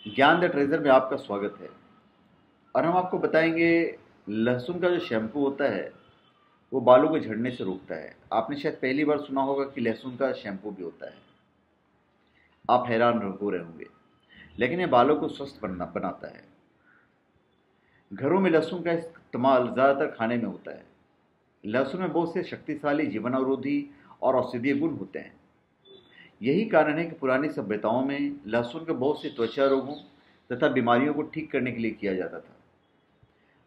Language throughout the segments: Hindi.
ज्ञान द ट्रेजर में आपका स्वागत है। और हम आपको बताएंगे लहसुन का जो शैम्पू होता है वो बालों को झड़ने से रोकता है। आपने शायद पहली बार सुना होगा कि लहसुन का शैम्पू भी होता है। आप हैरान हो रहे होंगे, लेकिन ये बालों को स्वस्थ बनाता है। घरों में लहसुन का इस्तेमाल ज़्यादातर खाने में होता है। लहसुन में बहुत से शक्तिशाली जीवन अवरोधी और औषधीय गुण होते हैं। यही कारण है कि पुरानी सभ्यताओं में लहसुन के बहुत से त्वचा रोगों तथा बीमारियों को ठीक करने के लिए किया जाता था।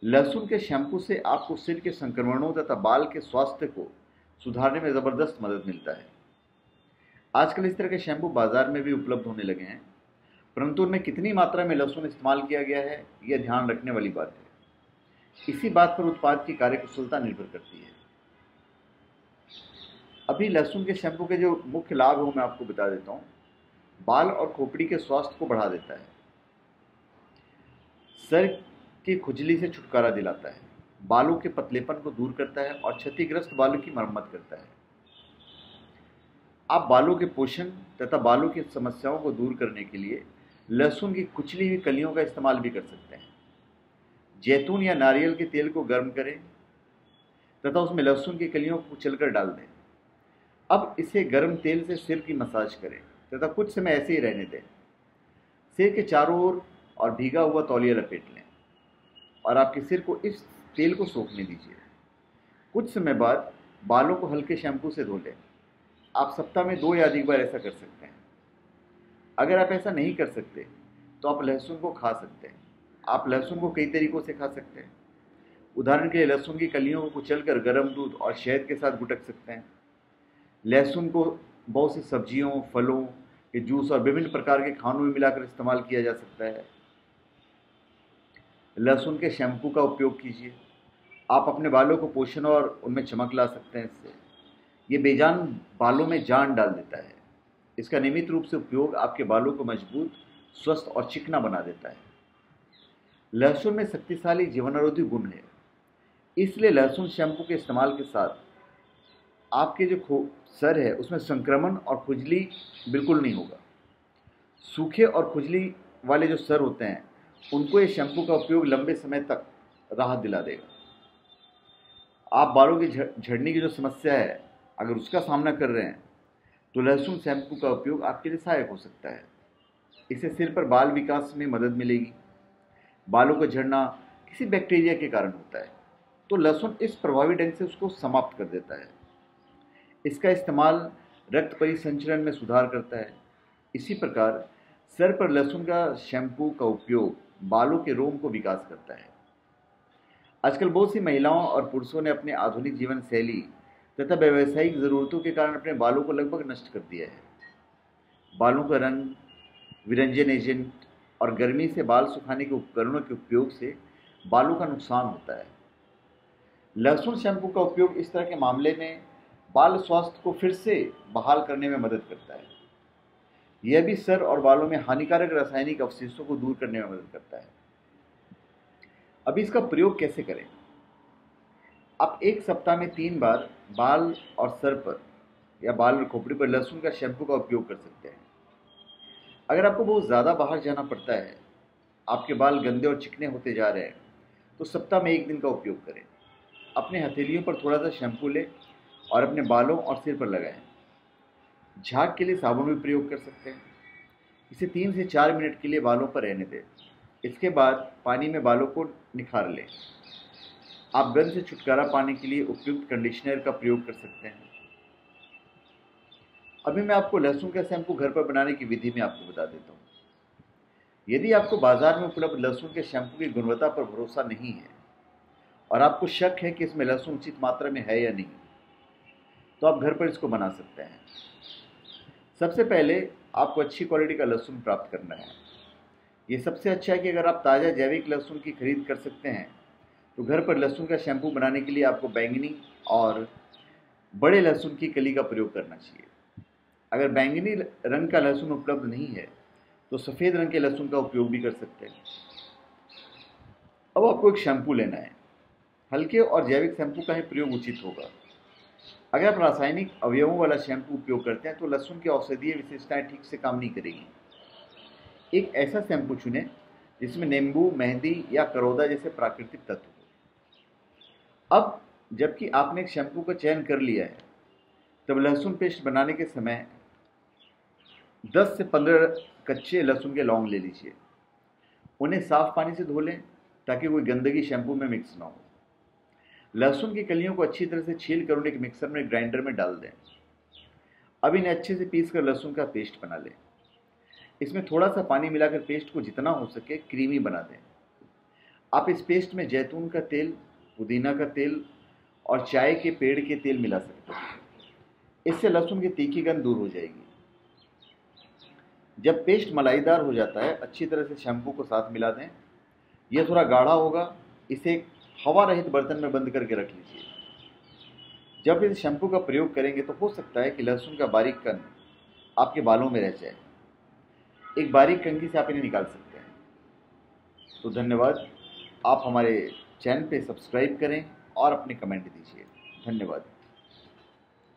लहसुन के शैम्पू से आपको सिर के संक्रमणों तथा बाल के स्वास्थ्य को सुधारने में ज़बरदस्त मदद मिलता है। आजकल इस तरह के शैम्पू बाजार में भी उपलब्ध होने लगे हैं, परंतु उनमें कितनी मात्रा में लहसुन इस्तेमाल किया गया है यह ध्यान रखने वाली बात है। इसी बात पर उत्पाद की कार्यकुशलता निर्भर करती है। अभी लहसुन के शैम्पू के जो मुख्य लाभ हैं वो मैं आपको बता देता हूँ। बाल और खोपड़ी के स्वास्थ्य को बढ़ा देता है। सर की खुजली से छुटकारा दिलाता है। बालों के पतलेपन को दूर करता है और क्षतिग्रस्त बालों की मरम्मत करता है। आप बालों के पोषण तथा बालों की समस्याओं को दूर करने के लिए लहसुन की कुचली हुई कलियों का इस्तेमाल भी कर सकते हैं। जैतून या नारियल के तेल को गर्म करें तथा उसमें लहसुन की कलियों को कुचलकर डाल दें। अब इसे गर्म तेल से सिर की मसाज करें तथा कुछ समय ऐसे ही रहने दें। सिर के चारों ओर और भीगा हुआ तौलिया लपेट लें और आपके सिर को इस तेल को सोखने दीजिए। कुछ समय बाद बालों को हल्के शैम्पू से धो लें। आप सप्ताह में 2 या अधिक बार ऐसा कर सकते हैं। अगर आप ऐसा नहीं कर सकते तो आप लहसुन को खा सकते हैं। आप लहसुन को कई तरीकों से खा सकते हैं। उदाहरण के लिए लहसुन की कलियों को कुचलकर गर्म दूध और शहद के साथ गुटक सकते हैं। लहसुन को बहुत सी सब्जियों, फलों के जूस और विभिन्न प्रकार के खानों में मिलाकर इस्तेमाल किया जा सकता है। लहसुन के शैम्पू का उपयोग कीजिए। आप अपने बालों को पोषण और उनमें चमक ला सकते हैं। इससे ये बेजान बालों में जान डाल देता है। इसका नियमित रूप से उपयोग आपके बालों को मजबूत, स्वस्थ और चिकना बना देता है। लहसुन में शक्तिशाली जीवाणुरोधी गुण है, इसलिए लहसुन शैम्पू के इस्तेमाल के साथ आपके जो सर है उसमें संक्रमण और खुजली बिल्कुल नहीं होगा। सूखे और खुजली वाले जो सर होते हैं उनको ये शैम्पू का उपयोग लंबे समय तक राहत दिला देगा। आप बालों की झड़ने की जो समस्या है अगर उसका सामना कर रहे हैं तो लहसुन शैम्पू का उपयोग आपके लिए सहायक हो सकता है। इससे सिर पर बाल विकास में मदद मिलेगी। बालों का झड़ना किसी बैक्टीरिया के कारण होता है, तो लहसुन इस प्रभावी ढंग से उसको समाप्त कर देता है। इसका इस्तेमाल रक्त परिसंचरण में सुधार करता है। इसी प्रकार सर पर लहसुन का शैम्पू का उपयोग बालों के रोम को विकास करता है। आजकल बहुत सी महिलाओं और पुरुषों ने अपने आधुनिक जीवन शैली तथा व्यावसायिक ज़रूरतों के कारण अपने बालों को लगभग नष्ट कर दिया है। बालों का रंग, विरंजन एजेंट और गर्मी से बाल सुखाने के उपकरणों के उपयोग से बालों का नुकसान होता है। लहसुन शैम्पू का उपयोग इस तरह के मामले में बाल स्वास्थ्य को फिर से बहाल करने में मदद करता है। यह भी सर और बालों में हानिकारक रासायनिक अवशेषों को दूर करने में मदद करता है। अभी इसका प्रयोग कैसे करें? आप एक सप्ताह में 3 बार बाल और सर पर या बाल और खोपड़ी पर लहसुन का शैम्पू का उपयोग कर सकते हैं। अगर आपको बहुत ज़्यादा बाहर जाना पड़ता है, आपके बाल गंदे और चिकने होते जा रहे हैं, तो सप्ताह में 1 दिन का उपयोग करें। अपने हथेलियों पर थोड़ा सा शैम्पू लें और अपने बालों और सिर पर लगाएं। झाग के लिए साबुन भी प्रयोग कर सकते हैं। इसे 3 से 4 मिनट के लिए बालों पर रहने दें। इसके बाद पानी में बालों को निखार लें। आप गंध से छुटकारा पाने के लिए उपयुक्त कंडीशनर का प्रयोग कर सकते हैं। अभी मैं आपको लहसुन का शैम्पू घर पर बनाने की विधि में आपको बता देता हूँ। यदि आपको बाजार में उपलब्ध लहसुन के शैम्पू की गुणवत्ता पर भरोसा नहीं है और आपको शक है कि इसमें लहसुन उचित मात्रा में है या नहीं, तो आप घर पर इसको बना सकते हैं। सबसे पहले आपको अच्छी क्वालिटी का लहसुन प्राप्त करना है। ये सबसे अच्छा है कि अगर आप ताज़ा जैविक लहसुन की खरीद कर सकते हैं तो घर पर लहसुन का शैम्पू बनाने के लिए आपको बैंगनी और बड़े लहसुन की कली का प्रयोग करना चाहिए। अगर बैंगनी रंग का लहसुन उपलब्ध नहीं है तो सफ़ेद रंग के लहसुन का उपयोग भी कर सकते हैं। अब आपको एक शैम्पू लेना है। हल्के और जैविक शैम्पू का ही प्रयोग उचित होगा। अगर आप रासायनिक अवयवों वाला शैम्पू उपयोग करते हैं तो लहसुन की औषधीय विशेषताएं ठीक से काम नहीं करेगी। एक ऐसा शैम्पू चुनें जिसमें नींबू, मेहंदी या करौदा जैसे प्राकृतिक तत्व हो। अब जबकि आपने एक शैम्पू का चयन कर लिया है, तब लहसुन पेस्ट बनाने के समय 10 से 15 कच्चे लहसुन के लौंग ले लीजिए। उन्हें साफ पानी से धो लें ताकि कोई गंदगी शैम्पू में मिक्स ना हो। लहसुन की कलियों को अच्छी तरह से छील कर उन्हें एक मिक्सर में, ग्राइंडर में डाल दें। अब इन्हें अच्छे से पीस कर लहसुन का पेस्ट बना लें। इसमें थोड़ा सा पानी मिलाकर पेस्ट को जितना हो सके क्रीमी बना दें। आप इस पेस्ट में जैतून का तेल, पुदीना का तेल और चाय के पेड़ के तेल मिला सकते हैं। इससे लहसुन की तीखी गंध दूर हो जाएगी। जब पेस्ट मलाईदार हो जाता है, अच्छी तरह से शैम्पू को साथ मिला दें। यह थोड़ा गाढ़ा होगा, इसे एक हवा रहित बर्तन में बंद करके रख लीजिए। जब इस शैम्पू का प्रयोग करेंगे तो हो सकता है कि लहसुन का बारीक कण आपके बालों में रह जाए। एक बारीक कंघी से आप इन्हें निकाल सकते हैं। तो धन्यवाद। आप हमारे चैनल पे सब्सक्राइब करें और अपने कमेंट दीजिए। धन्यवाद।